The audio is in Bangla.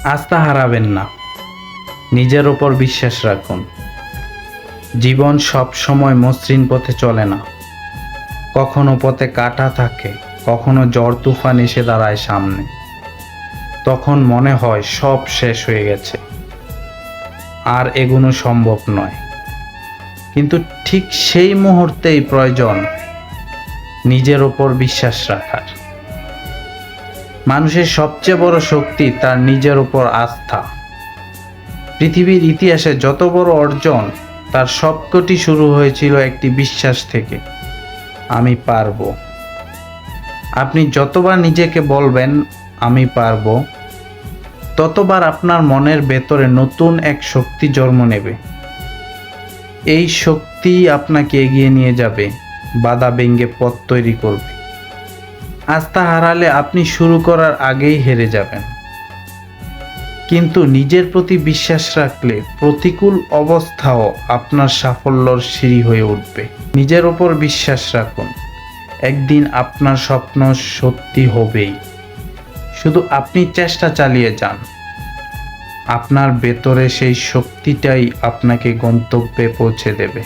আস্থা হারাবেন না, নিজের ওপর বিশ্বাস রাখুন। জীবন সব সময় মসৃণ পথে চলে না, কখনো পথে কাটা থাকে, কখনো ঝড় তুফান এসে দাঁড়ায় সামনে। তখন মনে হয় সব শেষ হয়ে গেছে, আর এগোনো সম্ভব নয়। কিন্তু ঠিক সেই মুহূর্তেই প্রয়োজন নিজের ওপর বিশ্বাস রাখার। মানুষের সবচেয়ে বড় শক্তি তার নিজের ওপর আস্থা। পৃথিবীর ইতিহাসে যত বড় অর্জন, তার সবকটি শুরু হয়েছিল একটি বিশ্বাস থেকে, আমি পারবো। আপনি যতবার নিজেকে বলবেন আমি পারবো, ততবার আপনার মনের ভেতরে নতুন এক শক্তি জন্ম নেবে। এই শক্তি আপনাকে এগিয়ে নিয়ে যাবে, বাধা ভেঙে পথ তৈরি করবে। আস্থা হারালে আপনি শুরু করার আগেই হেরে যাবেন, কিন্তু নিজের প্রতি বিশ্বাস রাখলে প্রতিকূল অবস্থাও আপনার সাফল্যর সিঁড়ি হয়ে উঠবে। নিজের ওপর বিশ্বাস রাখুন, একদিন আপনার স্বপ্ন সত্যি হবেই। শুধু আপনি চেষ্টা চালিয়ে যান। আপনার ভেতরে সেই শক্তিটাই আপনাকে গন্তব্যে পৌঁছে দেবে।